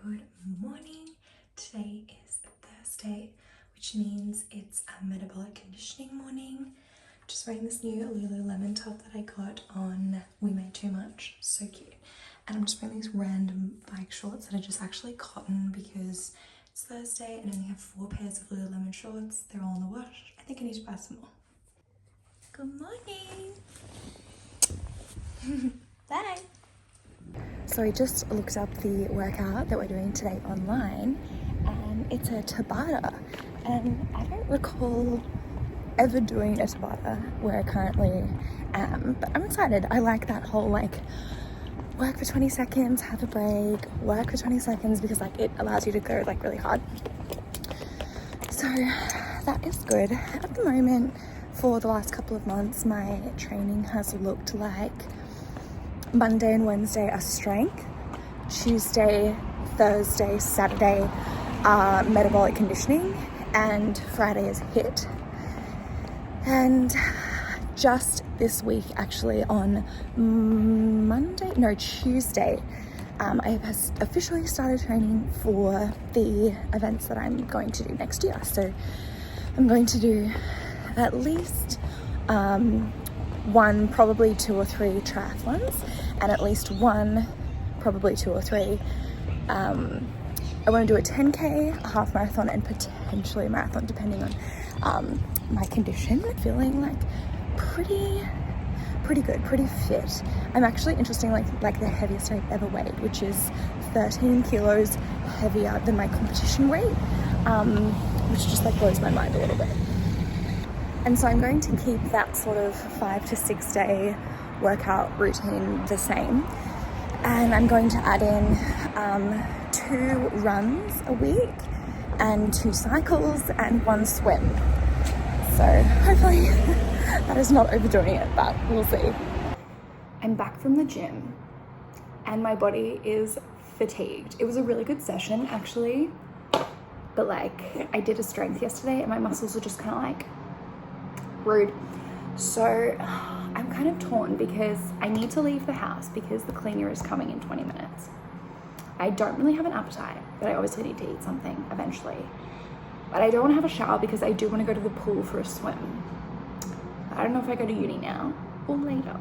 Good morning. Today is Thursday, which means it's a metabolic conditioning morning. Just wearing this new Lululemon top that I got on We Made Too Much. So cute. And I'm just wearing these random bike shorts that are just actually cotton because it's Thursday and I only have 4 pairs of Lululemon shorts. They're all in the wash. I think I need to buy some more. Good morning. Bye. So I just looked up the workout that we're doing today online, and it's a Tabata, and I don't recall ever doing a Tabata where I currently am, but I'm excited. I like that whole like work for 20 seconds, have a break, work for 20 seconds, because like it allows you to go like really hard. So that is good. At the moment, for the last couple of months, my training has looked like Monday and Wednesday are strength, Tuesday, Thursday, Saturday are metabolic conditioning, and Friday is HIIT. And just this week, actually on Tuesday, I have officially started training for the events that I'm going to do next year. So I'm going to do at least one, probably 2 or 3 triathlons, and at least one, probably 2 or 3. I want to do a 10K, a half marathon, and potentially a marathon, depending on my condition. Feeling like pretty good, pretty fit. I'm actually interesting, like the heaviest I've ever weighed, which is 13 kilos heavier than my competition weight, which just like blows my mind a little bit. And so I'm going to keep that sort of 5 to 6 day workout routine the same. And I'm going to add in 2 runs a week and 2 cycles and 1 swim. So hopefully that is not overdoing it, but we'll see. I'm back from the gym and my body is fatigued. It was a really good session actually, but like I did a strength yesterday and my muscles are just kind of like rude. So I'm kind of torn because I need to leave the house because the cleaner is coming in 20 minutes. I don't really have an appetite, but I obviously need to eat something eventually. But I don't want to have a shower because I do want to go to the pool for a swim. I don't know if I go to uni now or later.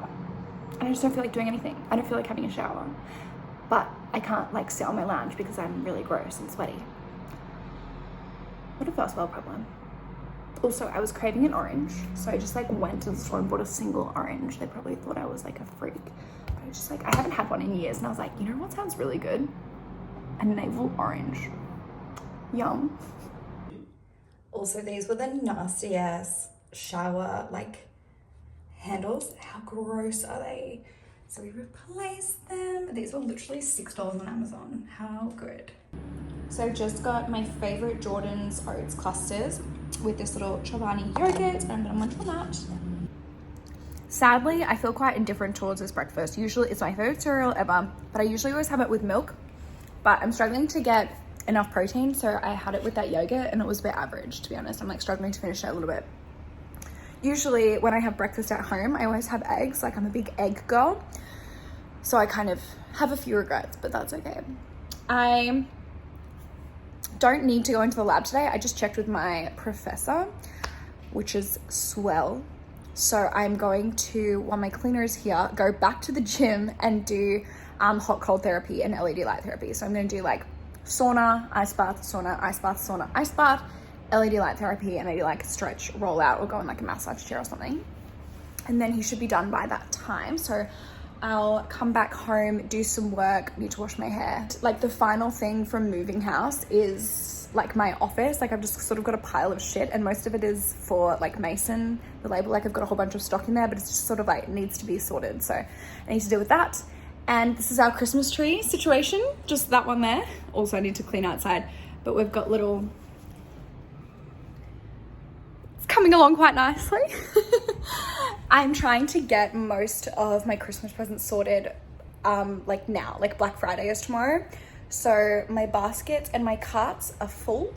And I just don't feel like doing anything. I don't feel like having a shower. But I can't like sit on my lounge because I'm really gross and sweaty. What a first world problem. Also, I was craving an orange, so I just like went to the store and bought a single orange. They probably thought I was like a freak. But I was just like, I haven't had one in years, and I was like, you know what sounds really good? A navel orange. Yum. Also, these were the nasty ass shower like handles. How gross are they? So we replaced them. These were literally $6 on Amazon. How good. So I just got my favorite Jordan's Oats clusters with this little Chobani yogurt, and I'm gonna munch on that. Sadly, I feel quite indifferent towards this breakfast. Usually it's my favorite cereal ever, but I usually always have it with milk, but I'm struggling to get enough protein, so I had it with that yogurt and it was a bit average, to be honest. I'm like struggling to finish it a little bit. Usually when I have breakfast at home, I always have eggs. Like I'm a big egg girl, so I kind of have a few regrets, but that's okay. I don't need to go into the lab today. I just checked with my professor, which is swell. So I'm going to, while my cleaner is here, go back to the gym and do hot cold therapy and LED light therapy. So I'm going to do like sauna, ice bath, sauna, ice bath, sauna, ice bath, LED light therapy, and maybe like stretch, roll out, or go in like a massage chair or something. And then he should be done by that time. So I'll come back home, do some work, need to wash my hair. Like the final thing from moving house is like my office. Like I've just sort of got a pile of shit, and most of it is for like Mason, the label. Like I've got a whole bunch of stock in there, but it's just sort of like needs to be sorted. So I need to deal with that. And this is our Christmas tree situation, just that one there. Also I need to clean outside, but we've got little, it's coming along quite nicely. I'm trying to get most of my Christmas presents sorted like now, like Black Friday is tomorrow. So my baskets and my carts are full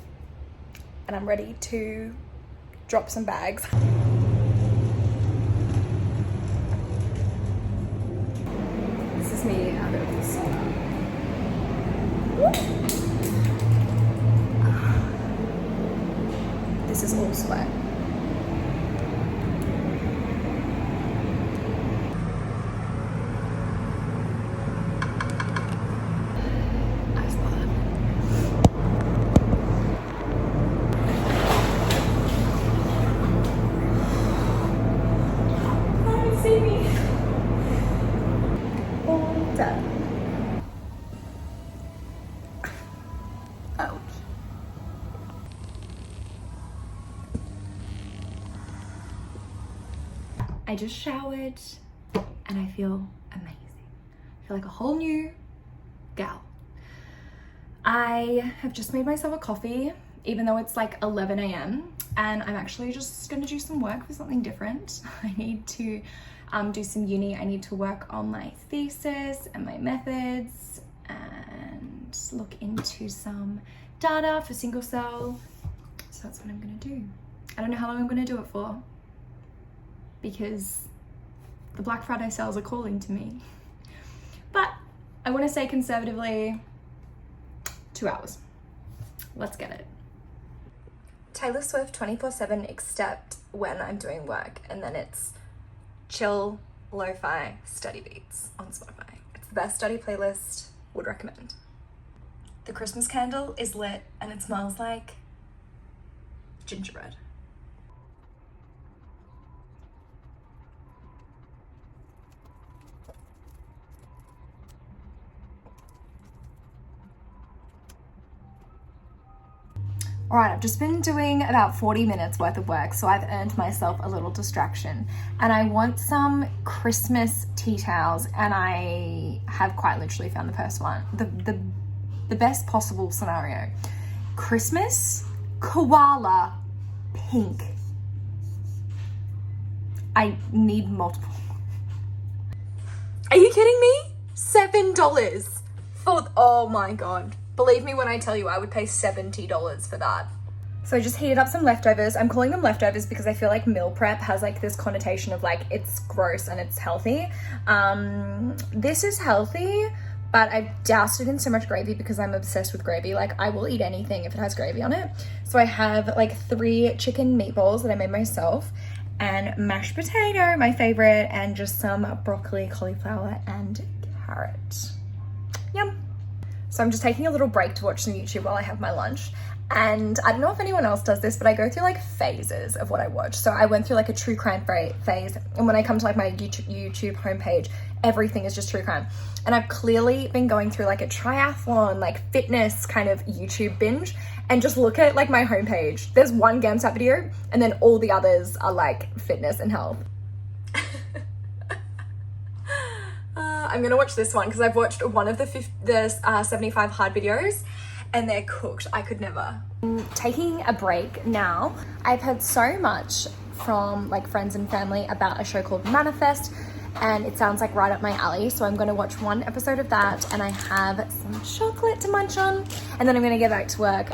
and I'm ready to drop some bags. This is me out of the sauna. sweat. I just showered and I feel amazing. I feel like a whole new gal. I have just made myself a coffee, even though it's like 11 a.m. and I'm actually just gonna do some work for something different. I need to do some uni. I need to work on my thesis and my methods and look into some data for single cell. So that's what I'm gonna do. I don't know how long I'm gonna do it for, because the Black Friday sales are calling to me. But I want to say conservatively 2 hours. Let's get it. Taylor Swift 24/7 except when I'm doing work, and then it's chill, lo-fi study beats on Spotify. It's the best study playlist, would recommend. The Christmas candle is lit and it smells like gingerbread. All right, I've just been doing about 40 minutes worth of work, so I've earned myself a little distraction. And I want some Christmas tea towels, and I have quite literally found the first one, the best possible scenario. Christmas koala pink. I need multiple. Are you kidding me? $7 for, oh my God. Believe me when I tell you, I would pay $70 for that. So I just heated up some leftovers. I'm calling them leftovers because I feel like meal prep has like this connotation of like, it's gross and it's healthy. This is healthy, but I've doused it in so much gravy because I'm obsessed with gravy. Like I will eat anything if it has gravy on it. So I have like 3 chicken meatballs that I made myself, and mashed potato, my favorite, and just some broccoli, cauliflower, and carrot. Yum. So I'm just taking a little break to watch some YouTube while I have my lunch. And I don't know if anyone else does this, but I go through like phases of what I watch. So I went through like a true crime phase. And when I come to like my YouTube homepage, everything is just true crime. And I've clearly been going through like a triathlon, like fitness kind of YouTube binge. And just look at like my homepage. There's one GamSat video and then all the others are like fitness and health. I'm gonna watch this one because I've watched one of the 75 hard videos and they're cooked. I could never. Taking a break now. I've heard so much from like friends and family about a show called Manifest, and it sounds like right up my alley. So I'm gonna watch one episode of that, and I have some chocolate to munch on, and then I'm gonna get back to work.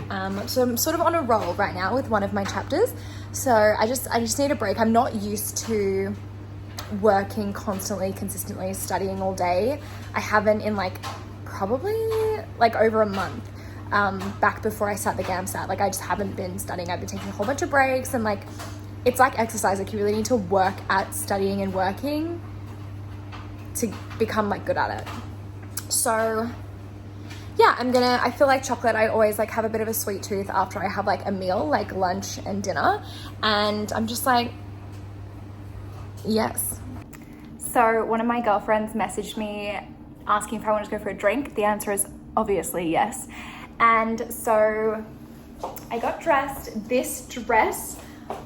So I'm sort of on a roll right now with one of my chapters. So I just need a break. I'm not used to working constantly, consistently, studying all day. I haven't in like probably like over a month, back before I start the GamSat. Like I just haven't been studying. I've been taking a whole bunch of breaks, and like it's like exercise. Like you really need to work at studying and working to become like good at it. So yeah, I feel like chocolate. I always like have a bit of a sweet tooth after I have like a meal, like lunch and dinner, and I'm just like, yes. So one of my girlfriends messaged me asking if I wanted to go for a drink. The answer is obviously yes. And so I got dressed. This dress,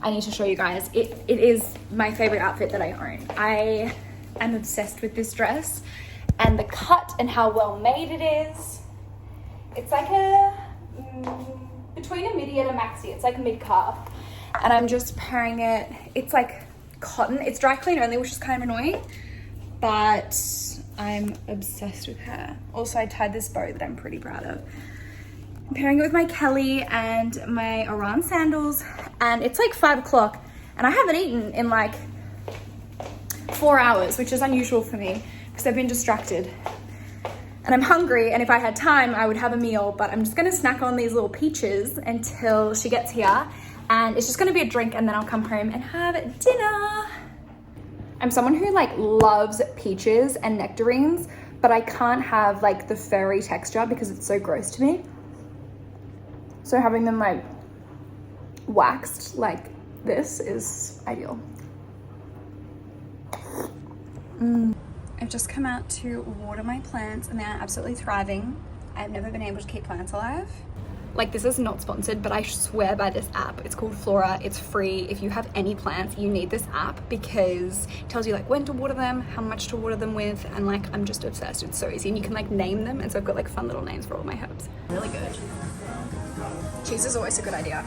I need to show you guys. It is my favorite outfit that I own. I am obsessed with this dress and the cut and how well made it is. It's like between a midi and a maxi. It's like mid-calf. And I'm just pairing it. It's like cotton. It's dry clean only, which is kind of annoying, but I'm obsessed with her. Also, I tied this bow that I'm pretty proud of. I'm pairing it with my Kelly and my errands sandals, and it's like 5 o'clock and I haven't eaten in like 4 hours, which is unusual for me because I've been distracted and I'm hungry, and if I had time I would have a meal, but I'm just gonna snack on these little peaches until she gets here. and it's just gonna be a drink, and then I'll come home and have dinner. I'm someone who like loves peaches and nectarines, but I can't have like the furry texture because it's so gross to me. So having them like waxed like this is ideal. I've just come out to water my plants and they're absolutely thriving. I've never been able to keep plants alive. Like, this is not sponsored, but I swear by this app. It's called Flora. It's free. If you have any plants, you need this app because it tells you like when to water them, how much to water them with, and like I'm just obsessed. It's so easy, and you can like name them, and so I've got like fun little names for all my herbs. Really good. Cheese is always a good idea.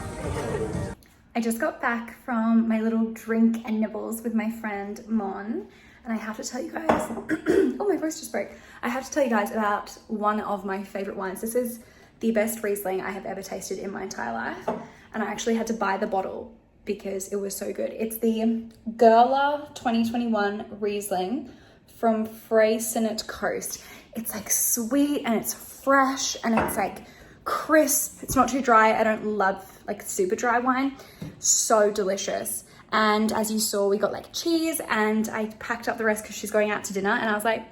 I just got back from my little drink and nibbles with my friend Mon, and I have to tell you guys, oh, my voice just broke. I have to tell you guys about one of my favorite wines. This is the best Riesling I have ever tasted in my entire life, and I actually had to buy the bottle because it was so good. It's the Gerla 2021 Riesling from Freycinet Coast. It's like sweet and it's fresh and it's like crisp. It's not too dry. I don't love like super dry wine. So delicious. And as you saw, we got like cheese, and I packed up the rest because she's going out to dinner, and I was like,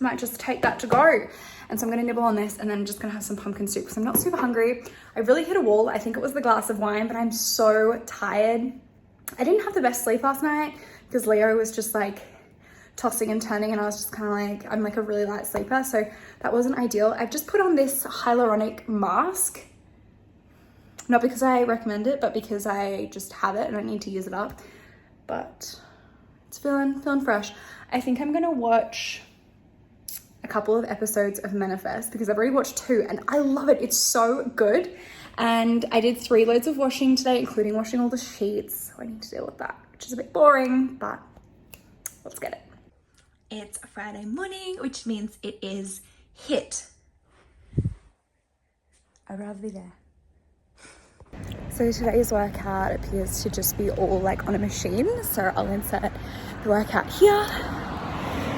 might just take that to go. And so I'm gonna nibble on this, and then I'm just gonna have some pumpkin soup because I'm not super hungry. I really hit a wall. I think it was the glass of wine, but I'm so tired. I didn't have the best sleep last night because Leo was just like tossing and turning, and I was just kind of like, I'm like a really light sleeper, so that wasn't ideal. I've just put on this hyaluronic mask, not because I recommend it, but because I just have it and I need to use it up. But it's feeling fresh. I think I'm gonna watch a couple of episodes of Manifest because I've already watched 2 and I love it. It's so good. And I did 3 loads of washing today, including washing all the sheets. So I need to deal with that, which is a bit boring, but let's get it. It's a Friday morning, which means it is HIIT. I'd rather be there. So today's workout appears to just be all like on a machine. So I'll insert the workout here.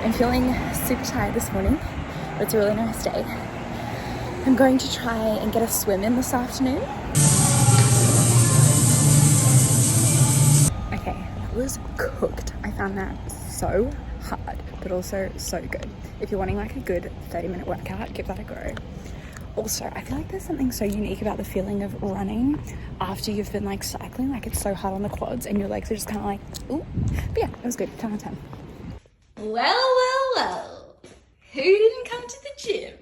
I'm feeling super tired this morning, but it's a really nice day. I'm going to try and get a swim in this afternoon. Okay, that was cooked. I found that so hard, but also so good. If you're wanting like a good 30-minute workout, give that a go. Also, I feel like there's something so unique about the feeling of running after you've been like cycling. Like it's so hard on the quads and your legs are just kind of like, ooh. But yeah, it was good. 10 out of 10. Well. Who didn't come to the gym?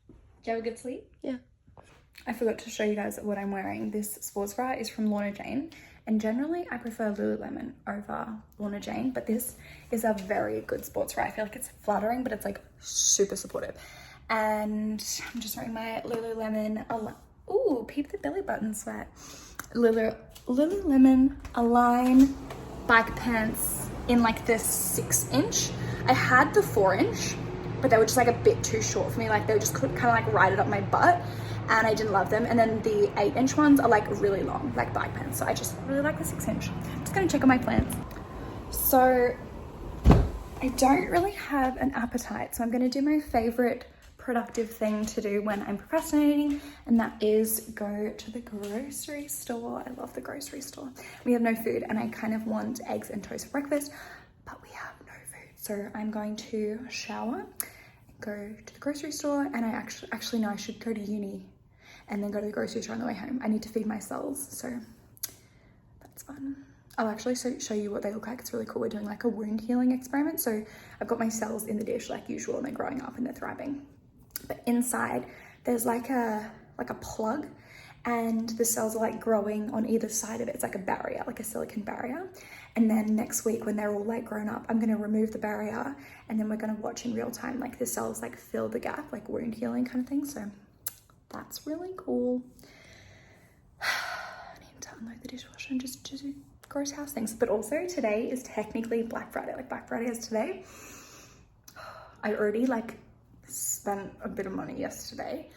Did you have a good sleep? Yeah. I forgot to show you guys what I'm wearing. This sports bra is from Lorna Jane. And generally I prefer Lululemon over Lorna Jane, but this is a very good sports bra. I feel like it's flattering, but it's like super supportive. And I'm just wearing my Lululemon, ooh, peep the belly button sweat. Lululemon Align bike pants in like this 6-inch. I had the 4-inch, but they were just like a bit too short for me. Like they were just kind of like right it up my butt and I didn't love them. And then the 8-inch ones are like really long, like bike pants. So I just really like the 6-inch. I'm just gonna check on my plans. So I don't really have an appetite. So I'm gonna do my favorite productive thing to do when I'm procrastinating, and that is go to the grocery store. I love the grocery store. We have no food and I kind of want eggs and toast for breakfast, but we have no food. So I'm going to shower, go to the grocery store, and I actually know I should go to uni and then go to the grocery store on the way home. I need to feed my cells, so that's fun. I'll actually show you what they look like. It's really cool. We're doing like a wound healing experiment. So I've got my cells in the dish like usual and they're growing up and they're thriving. But inside there's like a plug, and the cells are like growing on either side of it. It's like a barrier, like a silicone barrier. And then next week when they're all like grown up, I'm going to remove the barrier, and then we're going to watch in real time like the cells like fill the gap, like wound healing kind of thing. So that's really cool. I need to unload the dishwasher and just do gross house things. But also today is technically Black Friday. Like Black Friday is today. I already like spent a bit of money yesterday,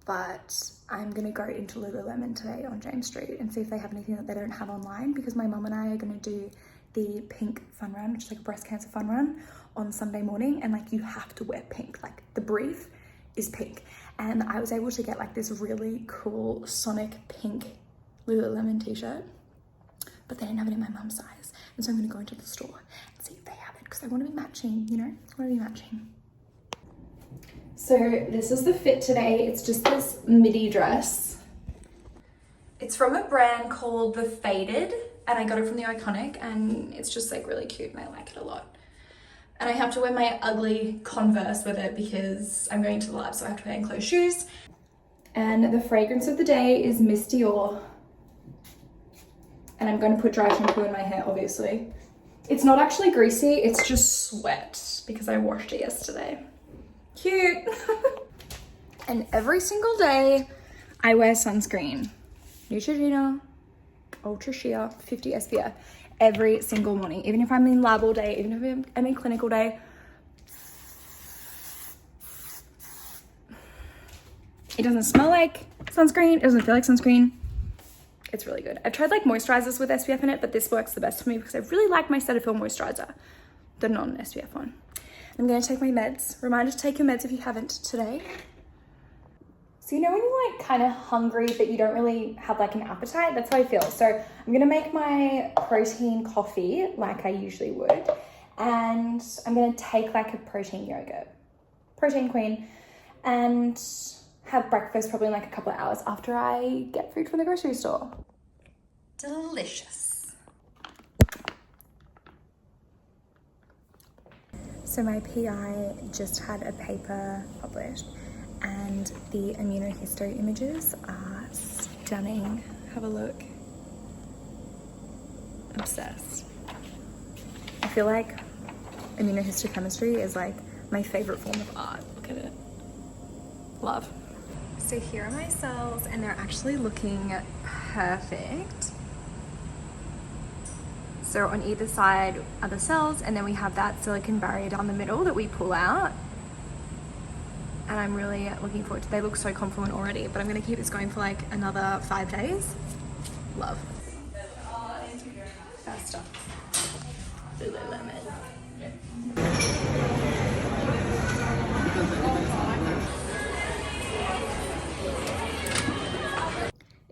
but I'm gonna go into Lululemon today on James Street and see if they have anything that they don't have online, because my mum and I are gonna do the pink fun run, which is like a breast cancer fun run, on Sunday morning, and like you have to wear pink. Like the brief is pink, and I was able to get like this really cool Sonic pink Lululemon t-shirt, but they didn't have it in my mum's size. And so I'm gonna go into the store and see if they have it, because I want to be matching, you know, I want to be matching. So this is the fit today. It's just this midi dress. It's from a brand called The Faded, and I got it from the Iconic, and it's just like really cute and I like it a lot. And I have to wear my ugly Converse with it because I'm going to the lab, so I have to wear enclosed shoes. And the fragrance of the day is Miss Dior. And I'm going to put dry shampoo in my hair, obviously. It's not actually greasy, it's just sweat because I washed it yesterday. Cute. And every single day I wear sunscreen. Neutrogena, Ultra Sheer, 50 SPF. Every single morning, even if I'm in lab all day, even if I'm in clinic all day. It doesn't smell like sunscreen, it doesn't feel like sunscreen. It's really good. I've tried like moisturizers with SPF in it, but this works the best for me because I really like my Cetaphil moisturizer, the non-SPF one. I'm gonna take my meds. Reminder to take your meds if you haven't today. So you know when you're like kind of hungry but you don't really have like an appetite? That's how I feel. So I'm gonna make my protein coffee like I usually would. And I'm gonna take like a protein yogurt, Protein Queen, and have breakfast probably in like a couple of hours after I get food from the grocery store. Delicious. So my PI just had a paper published, and the immunohistochemistry images are stunning. Have a look. Obsessed. I feel like immunohistochemistry is like my favorite form of art. Look at it. Love. So here are my cells, and they're actually looking perfect. So on either side are the cells, and then we have that silicon barrier down the middle that we pull out. And I'm really looking forward to it. They look so confluent already, but I'm gonna keep this going for like another 5 days. Love. First up, Lululemon.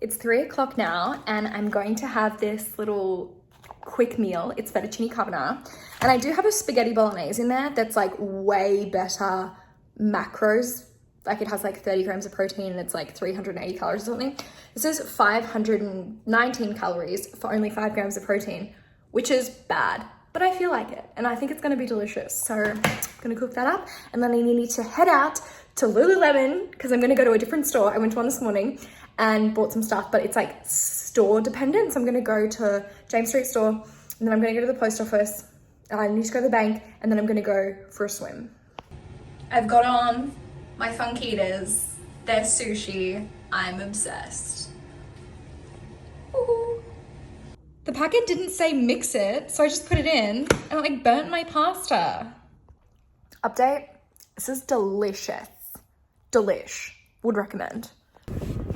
It's 3 o'clock now, and I'm going to have this little quick meal. It's fettuccine carbonara, and I do have a spaghetti bolognese in there that's like way better macros. Like it has like 30 grams of protein and it's like 380 calories or something. This is 519 calories for only 5 grams of protein, which is bad, but I feel like it and I think it's gonna be delicious. So I'm gonna cook that up, and then I need to head out to Lululemon because I'm gonna go to a different store. I went to one this morning and bought some stuff, but it's like store dependent. So I'm gonna go to James Street store, and then I'm gonna go to the post office, and I need to go to the bank, and then I'm gonna go for a swim. I've got on my Funkitas, they're sushi, I'm obsessed. Ooh. The packet didn't say mix it, so I just put it in, and it like burnt my pasta. Update, this is delicious. Delish, would recommend.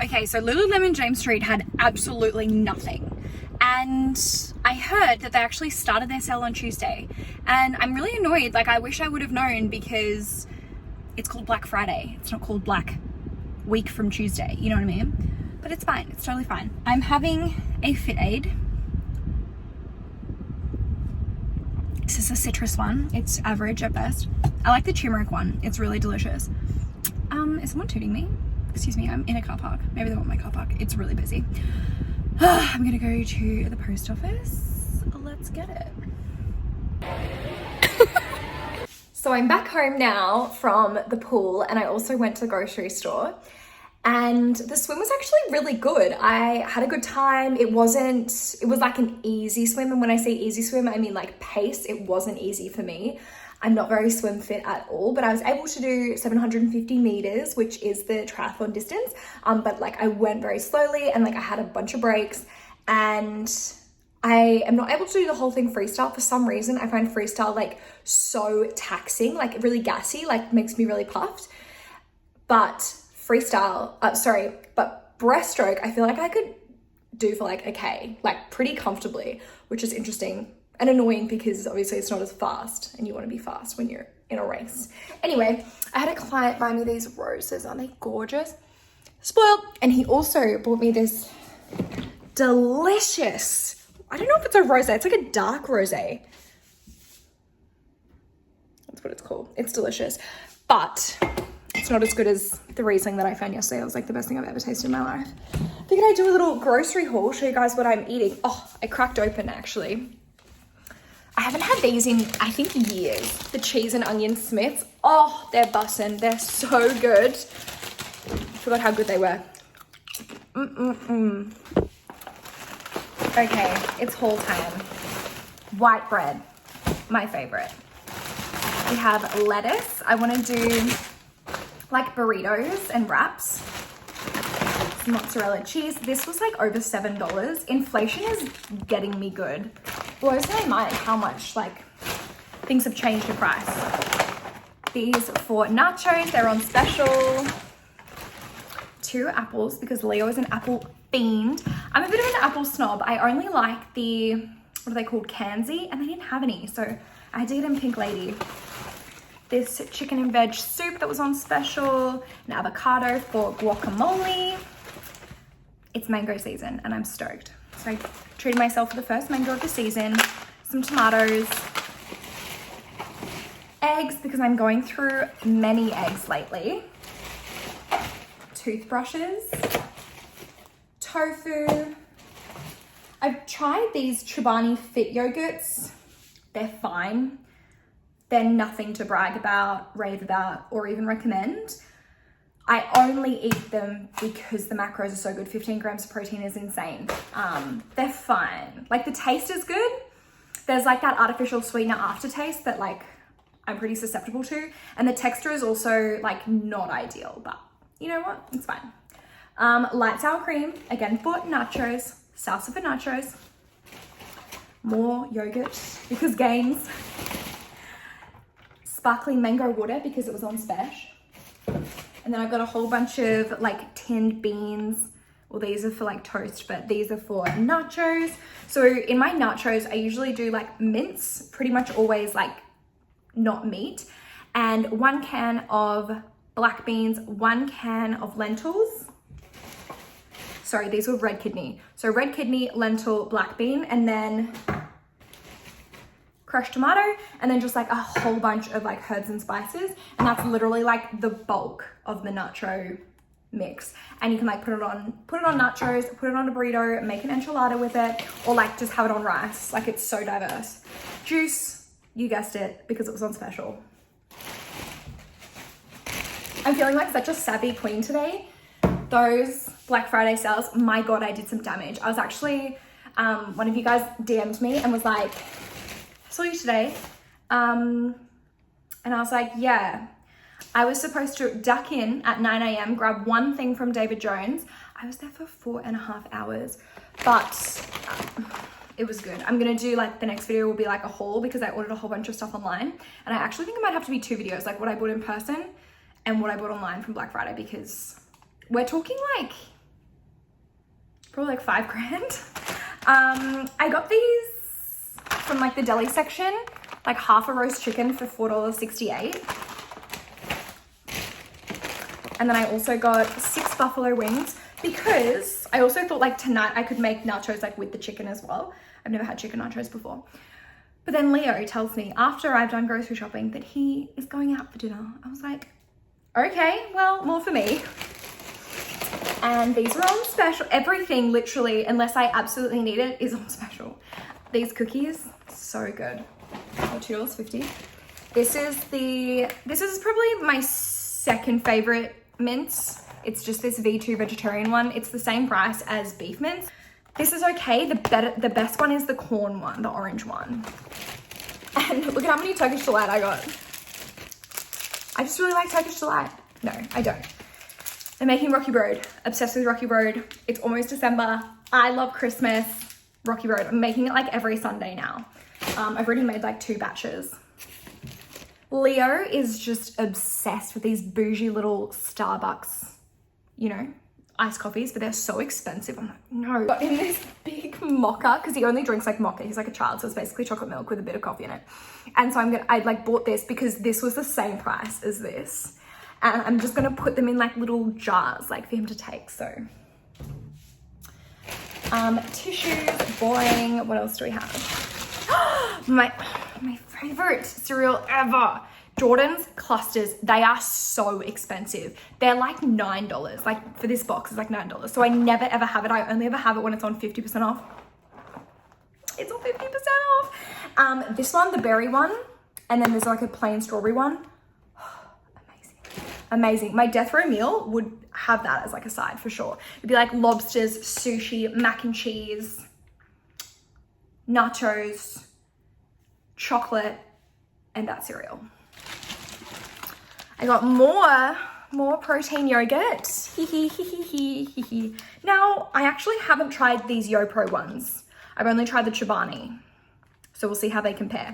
Okay, so Lululemon James Street had absolutely nothing. And I heard that they actually started their sale on Tuesday. And I'm really annoyed. Like, I wish I would have known because it's called Black Friday. It's not called Black Week from Tuesday. You know what I mean? But it's fine. It's totally fine. I'm having a Fit Aid. This is a citrus one. It's average at best. I like the turmeric one. It's really delicious. Is someone tooting me? Excuse me, I'm in a car park. Maybe they want my car park. It's really busy. I'm gonna go to the post office. Let's get it. So I'm back home now from the pool, and I also went to the grocery store, and the swim was actually really good. I had a good time. It was like an easy swim. And when I say easy swim, I mean like pace. It wasn't easy for me. I'm not very swim fit at all, but I was able to do 750 meters, which is the triathlon distance. But like I went very slowly, and like I had a bunch of breaks, and I am not able to do the whole thing freestyle for some reason. I find freestyle like so taxing, like really gassy, like makes me really puffed. But but breaststroke, I feel like I could do for like a K, like pretty comfortably, which is interesting. And annoying because obviously it's not as fast, and you want to be fast when you're in a race. Anyway, I had a client buy me these roses. Aren't they gorgeous? Spoiled. And he also bought me this delicious. I don't know if it's a rosé. It's like a dark rosé. That's what it's called. It's delicious, but it's not as good as the Riesling that I found yesterday. It was like the best thing I've ever tasted in my life. I figured I'd do a little grocery haul, show you guys what I'm eating. Oh, I cracked open actually. I haven't had these in, I think, years. The cheese and onion Smiths. Oh, they're bussin'. They're so good. I forgot how good they were. Okay, it's haul time. White bread, my favorite. We have lettuce. I want to do like burritos and wraps. Some mozzarella cheese. This was like over $7. Inflation is getting me good. Blows my mind how much like things have changed in price. These 4 nachos, they're on special. 2 apples because Leo is an apple fiend. I'm a bit of an apple snob. I only like the, what are they called, Kanzi, and they didn't have any, so I had to get in Pink Lady. This chicken and veg soup that was on special, an avocado for guacamole. It's mango season and I'm stoked. So I treated myself for the first mango of the season, some tomatoes, eggs because I'm going through many eggs lately, toothbrushes, tofu. I've tried these Chobani Fit yogurts. They're fine. They're nothing to brag about, rave about, or even recommend. I only eat them because the macros are so good. 15 grams of protein is insane. They're fine. Like the taste is good. There's like that artificial sweetener aftertaste that like I'm pretty susceptible to. And the texture is also like not ideal, but you know what? It's fine. Light sour cream, again for nachos, salsa for nachos. More yogurt because gains. Sparkling mango water because it was on special. And then I've got a whole bunch of like tinned beans. Well, these are for like toast, but these are for nachos. So in my nachos, I usually do like mince, pretty much always like not meat. And 1 can of black beans, 1 can of lentils. Sorry, these were red kidney. So red kidney, lentil, black bean, and then crushed tomato, and then just like a whole bunch of like herbs and spices. And that's literally like the bulk of the nacho mix. And you can like put it on nachos, put it on a burrito, make an enchilada with it, or like just have it on rice. Like it's so diverse. Juice, you guessed it, because it was on special. I'm feeling like such a savvy queen today. Those Black Friday sales, my God, I did some damage. I was actually, one of you guys DM'd me and was like, I saw you today. And I was like, yeah, I was supposed to duck in at 9 a.m., grab 1 thing from David Jones. I was there for 4.5 hours, but it was good. I'm gonna do like, the next video will be like a haul because I ordered a whole bunch of stuff online. And I actually think it might have to be 2 videos, like what I bought in person and what I bought online from Black Friday, because we're talking like, probably like 5 grand. I got these from like the deli section, like half a roast chicken for $4.68. And then I also got 6 buffalo wings because I also thought like tonight I could make nachos like with the chicken as well. I've never had chicken nachos before. But then Leo tells me after I've done grocery shopping that he is going out for dinner. I was like, okay, well, more for me. And these are on special. Everything literally, unless I absolutely need it, is on special. These cookies, so good. Oh, $2.50. This is probably my second favorite mince. It's just this V2 vegetarian one. It's the same price as beef mince. This is okay. The best one is the corn one, the orange one. And look at how many Turkish delight I got. I just really like Turkish delight. No, I don't. I'm making Rocky Road. Obsessed with Rocky Road. It's almost December. I love Christmas. Rocky Road. I'm making it like every Sunday now. I've already made like 2 batches. Leo is just obsessed with these bougie little Starbucks, you know, iced coffees, but they're so expensive. I'm like, no. Got in this big mocha because he only drinks like mocha. He's like a child, so it's basically chocolate milk with a bit of coffee in it. And so I like bought this because this was the same price as this. And I'm just gonna put them in like little jars, like for him to take, so. Tissues, boring. What else do we have? My favorite cereal ever. Jordan's Clusters. They are so expensive. They're like $9. Like for this box, it's like $9. So I never ever have it. I only ever have it when it's on 50% off. It's on 50% off. This one, the berry one. And then there's like a plain strawberry one. Amazing. My death row meal would have that as like a side for sure. It'd be like lobsters, sushi, mac and cheese, nachos, chocolate, and that cereal. I got more protein yogurt. Now, I actually haven't tried these YoPro ones. I've only tried the Chobani. So we'll see how they compare.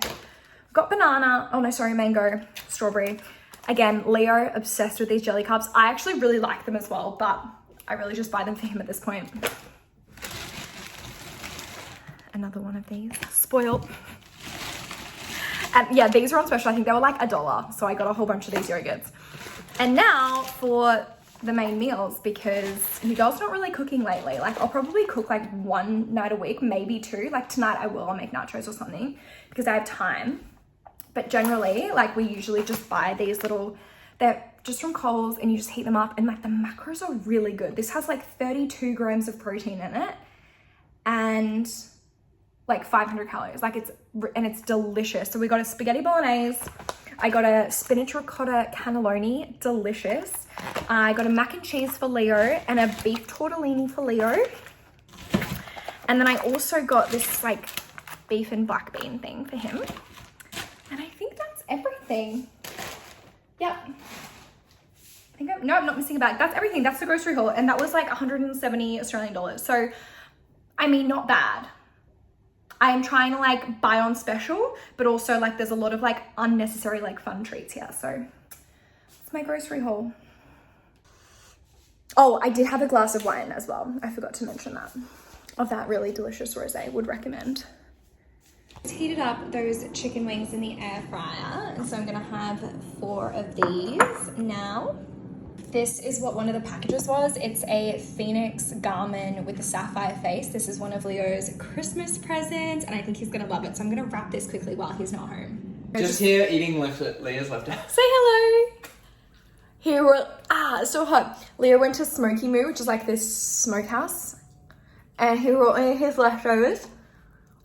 Got banana, oh no, sorry, mango, strawberry. Again, Leo, obsessed with these jelly cups. I actually really like them as well, but I really just buy them for him at this point. Another one of these, spoiled. And yeah, these are on special. I think they were like $1. So I got a whole bunch of these yogurts. And now for the main meals, because you girls not really cooking lately. Like I'll probably cook like one night a week, maybe two. Like tonight I'll make nachos or something because I have time. But generally, like we usually just buy these little, they're just from Coles and you just heat them up and like the macros are really good. This has like 32 grams of protein in it and like 500 calories. Like it's delicious. So we got a spaghetti bolognese. I got a spinach ricotta cannelloni, delicious. I got a mac and cheese for Leo and a beef tortellini for Leo. And then I also got this like beef and black bean thing for him. And I think that's everything. Yep. No, I'm not missing a bag. That's everything. That's the grocery haul. And that was like 170 Australian dollars. So, I mean, not bad. I am trying to like buy on special, but also like there's a lot of like unnecessary like fun treats here. So, it's my grocery haul. Oh, I did have a glass of wine as well. I forgot to mention that. Of that really delicious rosé. Would recommend. Heated up those chicken wings in the air fryer, and so I'm gonna have 4 of these now. This is what one of the packages was. It's a Phoenix Garmin with a sapphire face. This is one of Leo's Christmas presents, and I think he's gonna love it. So I'm gonna wrap this quickly while he's not home. Just here eating Leah's leftovers. Say hello. Here we're it's so hot. Leo went to Smoky Moo, which is like this smokehouse, and he brought me his leftovers.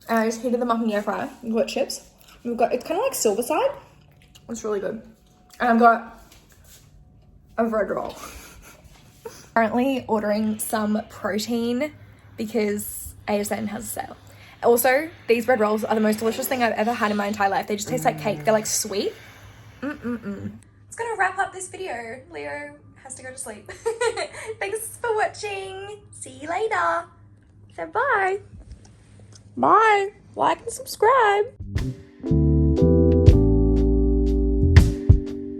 And I just heated them up in the air fryer. We've got chips. It's kind of like silver side. It's really good. And I've got a bread roll. Currently ordering some protein because ASN has a sale. Also, these bread rolls are the most delicious thing I've ever had in my entire life. They just taste like cake. They're like sweet. It's gonna wrap up this video. Leo has to go to sleep. Thanks for watching. See you later. So bye. Bye. Like and subscribe.